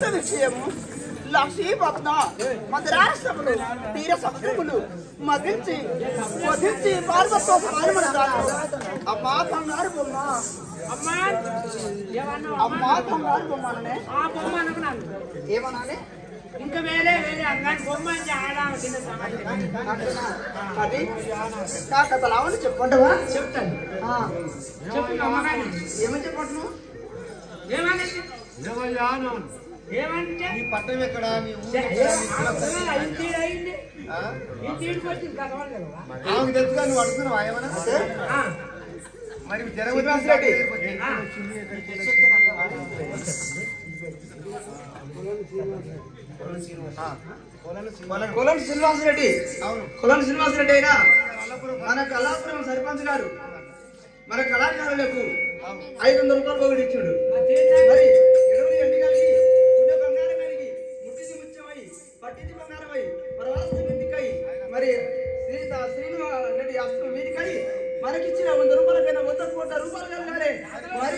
విషయము లక్ష్మీపట్న మధురాశ్రములు తీర సముద్రములు మదించి వధించి భారతతో సమానమని అమ్మా బంగారు బొమ్మ అమ్మా బంగారు బొమ్మనే ఏమనాలి ఇంకా వేరే వేరే అంగడి బొమ్మ అది నా కథలావని చెప్పండవా చెప్తాను ఏమని చెప్పండు ఏమంటే మీ పట్టణం ఎక్కడ మీ ఆమెకు తెలుసుగా నువ్వు అడుగుతున్నావా ఏమన్నా మరి జరగదు కొలను శ్రీనివాసరెడ్డి అవును కొలను శ్రీనివాసరెడ్డి అయినా మన కళాపురం సర్పంచ్ గారు మన కళాకారులకు 500 రూపాయలు ఒకటి ఇచ్చాడు. మరి ఎడవని ఎండి కలిగి పుణ్య బంగారం కలిగి ముట్టిది ముత్యమై పట్టిది బంగారమై పరవాస్తి మిందికై మరి శ్రీనివాసరెడ్డి అస్త్రం మీదికై మనకిచ్చిన 100 రూపాయలకైనా 100 కోట్ల రూపాయలు కలగాలి. మరి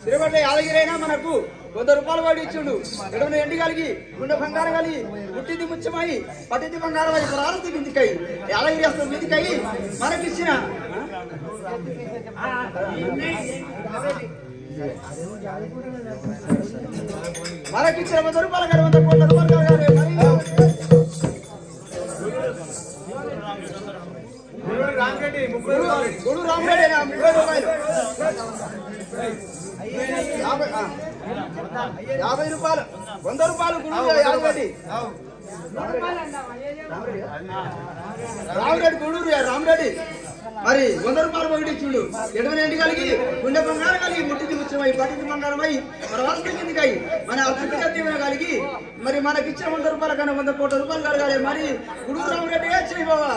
తిరుపతి యాదగిరైనా మనకు 100 రూపాయలు వాడు ఇచ్చిండు. ఎడవని ఎండి కలిగి గుండె బంగారం కలిగి పుట్టిది ముత్యమై పట్టిది బంగారం అయి ప్రారతి మీదికై యాదగిరి అస్త్రం మీదికై మనకిచ్చిన మనకిచ్చిన 100 రూపాయలు కానీ 100 కోట్ల రూపాయలు కలగాలి. గుడు రామరెడ్డి 30 రూపాయలు 50 రూపాయలు 100 రూపాయలు గుడు యాదగిరి రామరెడ్డి గూడూరు రామరెడ్డి మరి 100 రూపాయలు ఒకటి ఇచ్చిండు. ఎడవని ఎండి కలిగి గుండె బంగారం కలిగి ముట్టిది ముచ్చమై పట్టిది బంగారమై పరవాస్తి కిందికై మన అభివృద్ధి కలిగి మరి మనకిచ్చిన 100 రూపాయల కన్నా 100 కోట్ల రూపాయలు కలగాలి. మరి గూడూరు రామరెడ్డి చేయి బాబా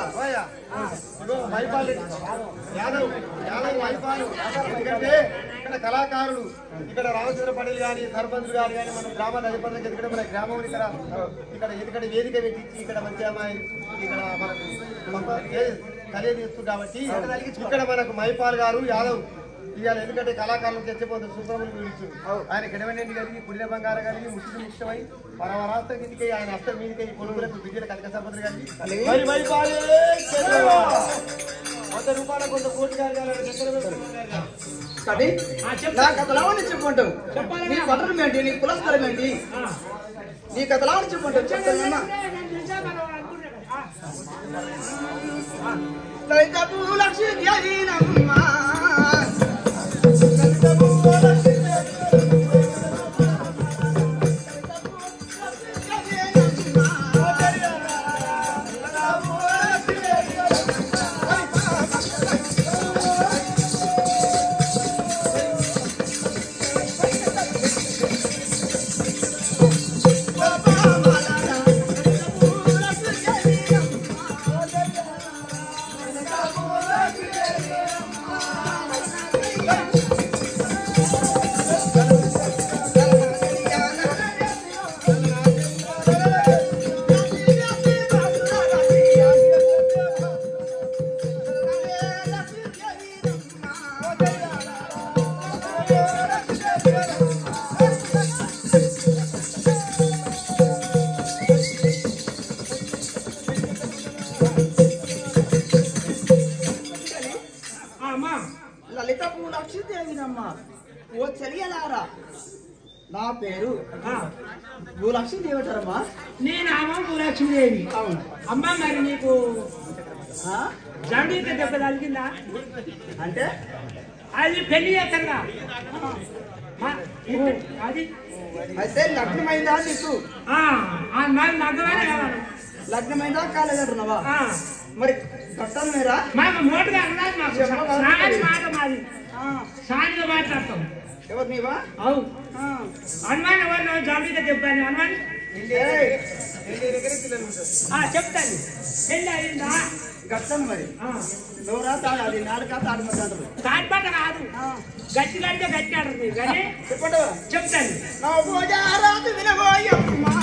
యాదవ్ వైపాలు ఎందుకంటే ఇక్కడ కళాకారులు ఇక్కడ రామచంద్ర పటేల్ గాని సర్పంచ్ గారు కానీ మన గ్రామాన్ని అధిపతి ఎందుకంటే మన గ్రామం ఇక్కడ ఎందుకంటే వేదిక పెట్టించి ఇక్కడ మంచి అమ్మాయి ఇక్కడ మనకు కలియజేస్తుంది కాబట్టి ఇక్కడ మనకు మైపాల్ గారు యాదవ్ ఇవాళ ఎందుకంటే కళాకారులు తెచ్చిపోతుంది సుబ్రహ్మణ్యం గురించి ఆయన గిడవెండి కలిగి పుణ్య బంగారం కలిగి ముట్టి ముఖ్యమై పరవరాస్త కిందికి ఆయన అస్తం మీదికి కొనుగోలకు విద్యల కనక సంపత్తి కలిగి 100 రూపాయల 100 కోట్లు నా కథలావని చెప్పుకుంటావు. నీ పట్టణం ఏంటి, నీ కులస్థలం ఏంటి, నీ కథలావని చెప్పుకుంటావు. చెప్తానమ్మా లలిత భూలక్ష్మీదేవినమ్మా. ఓ చెలియలారా, నా పేరు భూలక్ష్మీదేవి అంటారమ్మా. నేనామా భూలక్ష్మీదేవి. అవును అమ్మా మరి నీకు జండీకి దెబ్బ తగిలిందా అంటే అది పెళ్లి చేస్తారా అది అయితే లగ్నమైందా నీకు? మరి మగవాడే కావాలి. లగ్నమైందా కాలేదంటున్నావా? మరి కట్టాలి మీరా మాకు మోటుగా అన్నది మాకు మాట మాది సానిగా మాట్లాడతాం. ఎవరు నీవా? అవు హనుమాన్ ఎవరు జాబీగా చెప్పాను. హనుమాన్ చెప్తాను. పెళ్ళి అయిందా? గట్టను మరి నోరా తాడు అది నాలుక తాడు మరి అంటారు తాడిపాట కాదు గట్టి కడితే గట్టి అంటుంది కానీ చెప్పండి చెప్తాను నా పూజారాజు వినబోయమ్మా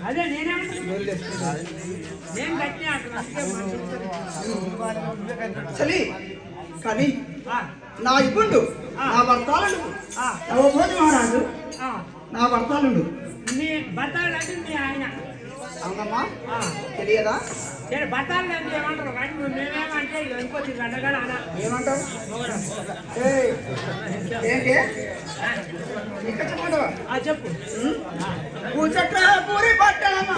అదే నేను గట్టి చలి కానీ నా ఇబ్బండు నా భర్తాలు నవభోజ మహారాజు నా భర్తాలుండు నీ భర్తాలు అంటే మీ ఆయన అవునమ్మా తెలియదా భర్తాలు అంటే ఏమంటారు కానీ మేమేమంటే ఇంకొచ్చి గంటగా అలా ఏమంటావు ఏంటి ఇంకా చెప్పండి చెప్పు పూచట్ల పూరి పట్టణమా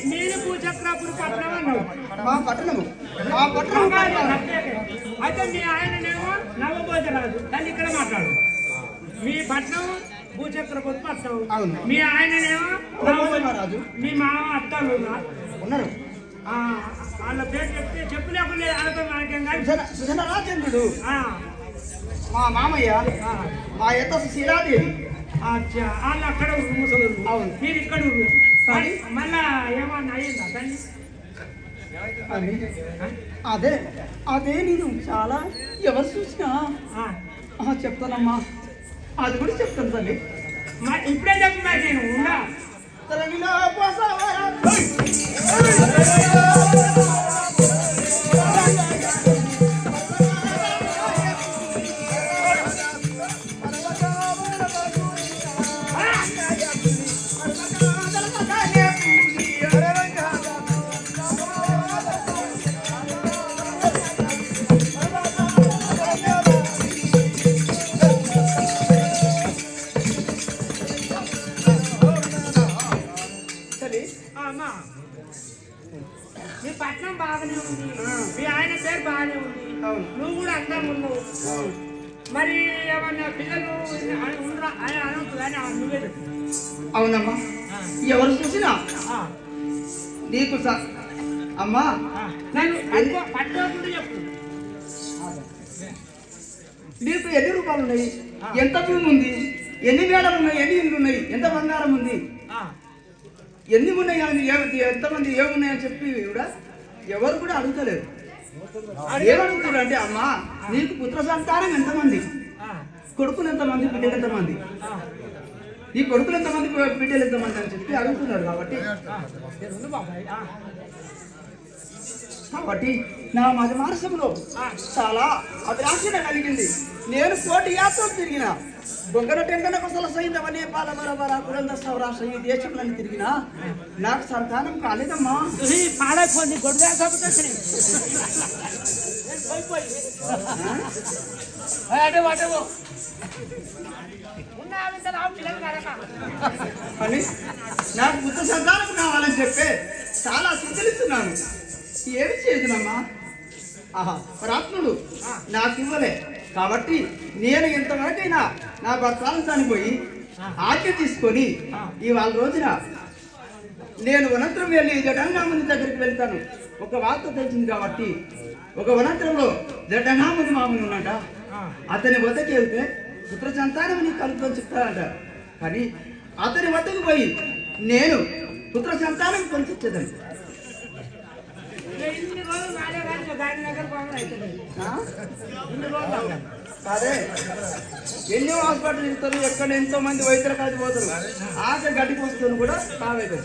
నేను భూచక్రాపురి పట్టణం అన్నావు మా పట్టణము మా పట్టణం అయితే మీ ఆయననేమో నవభోజరాజు దాన్ని ఇక్కడ మాట్లాడు మీ పట్నం భూచక్రపురి పట్టణం మీ ఆయననేమో నవభోజరాజు మీ మామ అత్తలు ఉన్నారు వాళ్ళ పేరు చెప్తే చెప్పలేకుండా వాళ్ళతో మనకేం కాదు సుజన రాజేంద్రుడు మా మామయ్య మా యొక్క శీలాదేవి వాళ్ళు అక్కడ ముసలు అవును మీరు ఇక్కడ మళ్ళా ఏమన్నా అయ్యిందా తండ్రి అదే అదే నేను చాలా ఎవరు చూసినా చెప్తానమ్మా అది కూడా చెప్తాను తల్లి ఇప్పుడే చెప్పు మరి నేను ఉందా మీ పట్నం బాగానే ఉంది మీ ఆయన పేరు బాగానే ఉంది నువ్వు కూడా అందంగా ఉన్నావు మరి ఏమన్నా పిల్లలు ఉండరా అని అనొద్దు కానీ నువ్వే చెప్పు అవునమ్మా ఎవరు చూసినా నీకు అమ్మా నన్ను పట్టుకోకుండా చెప్పు నీకు ఎన్ని రూపాయలు ఉన్నాయి ఎంత భూమి ఉంది ఎన్ని మేడలు ఉన్నాయి ఎన్ని ఇల్లు ఉన్నాయి ఎంత బంగారం ఉంది ఎన్ని ఉన్నాయి అని ఎంతమంది ఏమున్నాయని చెప్పి కూడా ఎవరు కూడా అడుగుతలేరు. ఏమడుగుతారు అంటే అమ్మా నీకు పుత్ర సంతానం ఎంతమంది, కొడుకులు ఎంతమంది, బిడ్డలు ఎంతమంది, ఈ కొడుకులు ఎంతమంది, బిడ్డలు ఎంతమంది అని చెప్పి అడుగుతున్నారు. కాబట్టి నా మధు మానసంలో చాలా అభిలాషణ కలిగింది. నేను కోటి యాత్రలు తిరిగిన బొంగర టెంకన కొసల సైంధవ నేపాల బరబర కురంద సౌరాష్ట్ర ఈ దేశంలో తిరిగినా నాకు సంతానం కాలేదమ్మా. అని నాకు పుత్ర సంతానం కావాలని చెప్పి చాలా చింతలిస్తున్నాను. ఏమి చేద్దామమ్మా, పరాత్ముడు నాకు ఇవ్వలే కాబట్టి నేను ఇంతవరకైనా నా భర్తను చనిపోయి ఆజ్ఞ తీసుకొని ఇవాళ రోజున నేను వనంతరం వెళ్ళి జటంగాముని దగ్గరికి వెళ్తాను. ఒక వార్త తెలిసింది కాబట్టి ఒక వనంతరంలో జటంగాముని మామూలు ఉన్నట, అతని వద్దకు వెళ్తే పుత్ర సంతానం నీకు కలుగుతుందని చెప్తారంట. కానీ అతని వద్దకు పోయి నేను పుత్ర సంతానం కొనిచ్చేదని. అదే ఎన్నో హాస్పిటల్ ఇస్తారు, ఎక్కడ ఎంతో మంది వైద్యులు కాదు పోతారు, ఆఖరి గడ్డికి వస్తుంది కూడా కావేది.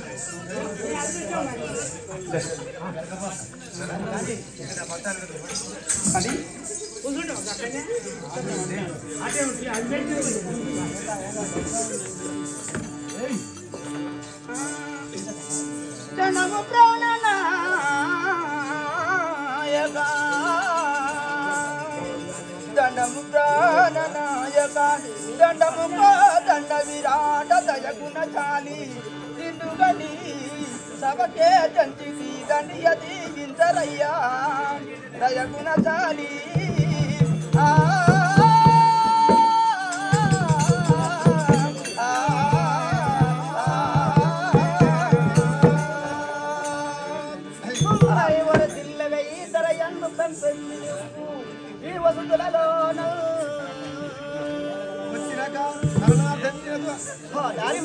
అది జనము ప్రాణనాయక దండము ప్రాణనాయక దండము దండ విరాట దయగుణ చాలి నిండుగని సభకే జంచిది దండియ దీవించరయ్యా దయగుణ చాలి.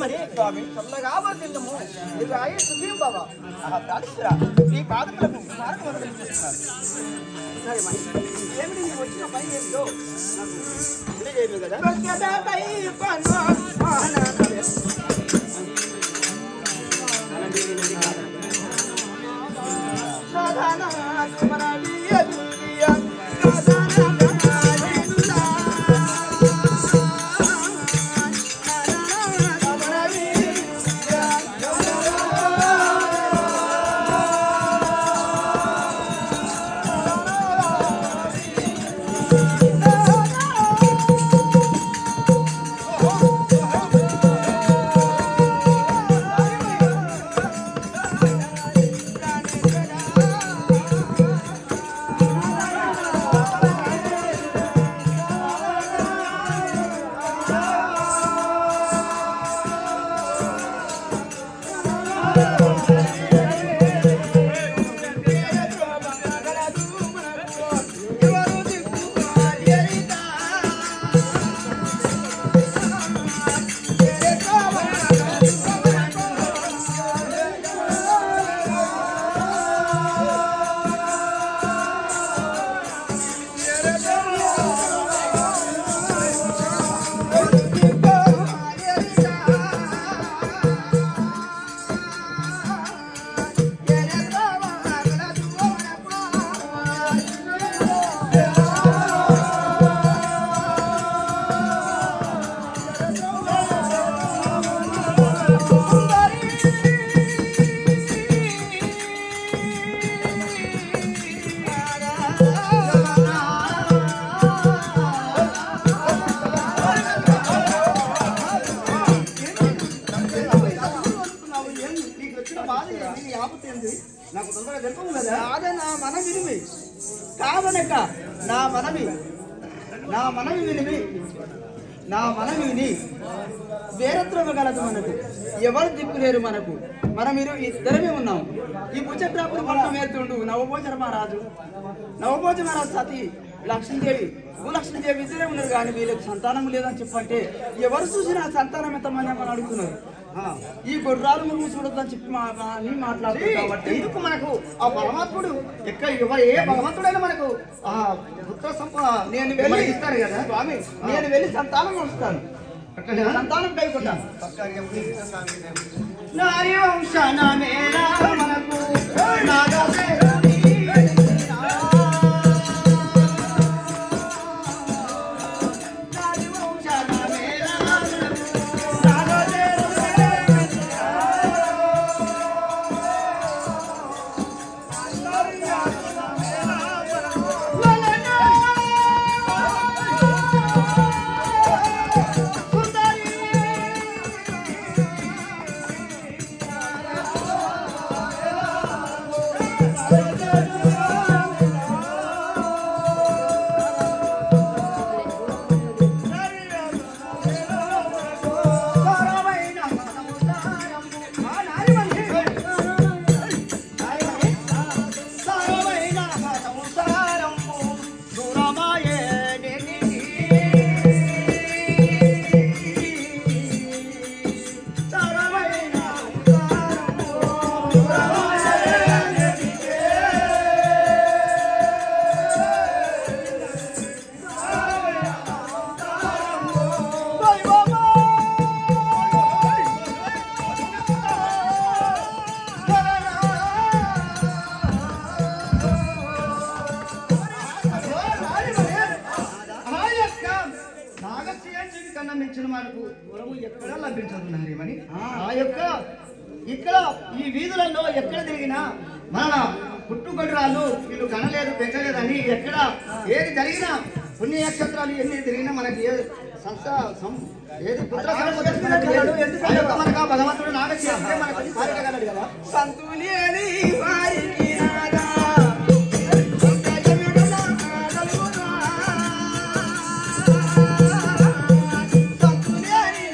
మరి స్వామి చల్లగా వర్తిల్లము నీకు ఆయుష్ సుఖీం బాబా దాడిస్తురా ఈ బాధకులకు చేస్తున్నారు. సరే మరి ఏమిటి నీకు వచ్చిన పని ఏంటో నాకు తెలియజేయదు కదా. నాకు తొందరగా తెలుపు కదా. అదే నా మనవి వినివి కాదనక నా మనవి విని వేరత్రమ గలదు. మనకు ఎవరు దిక్కులేరు, మనం ఇద్దరమే ఉన్నాం. ఈ భుజగ్రాపుడు పట్టం వేరుతుండు నవభోజన మహారాజు సతీ లక్ష్మీదేవి భూలక్ష్మీదేవి ఇద్దరే ఉన్నారు. కానీ వీళ్ళకి సంతానం లేదని చెప్పంటే ఎవరు చూసినా సంతానం ఎంతమంది అని అడుగుతున్నారు. ఈ గొర్రాలు నువ్వు చూడొద్దని చెప్పి మాట్లాడుతుంది కాబట్టి ఎందుకు మనకు ఆ పరమాత్ముడు ఎక్కడ ఏ భగవంతుడైనా మనకు ఆ పుత్ర నేను వెళ్ళి ఇస్తాడు కదా స్వామి, నేను వెళ్ళి సంతానం వస్తాను, సంతానం కైకుంటాను. నారీ వంశాన మేరా మనకు ఎక్కడ లభించదున్నారేమని ఆ యొక్క ఇక్కడ ఈ వీధులలో ఎక్కడ తిరిగినా మన పుట్టుగొడ్రాలు వీళ్ళు కనలేదు పెంచలేదని ఎక్కడ ఏది జరిగినా పుణ్య నక్షత్రాలు ఎన్ని తిరిగినా మనకి ఏ సంస్థ ఏది పుత్ర మనకు భగవంతుడు నాగశ్రీ మనకు పారిగలడు కదా సంతులేని వారికి నాదా సంతులేని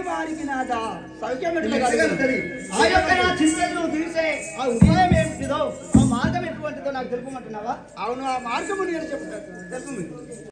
వారికి నాదా సౌఖ్యం ఆ యొక్క నా చింతలు తీసే ఆ ఉపాయం ఏమిటిదో ఆ మార్గం ఎటువంటిదో నాకు తెలుపమంటున్నావా? అవును, ఆ మార్గము నేను చెప్తాను, తెలుపు.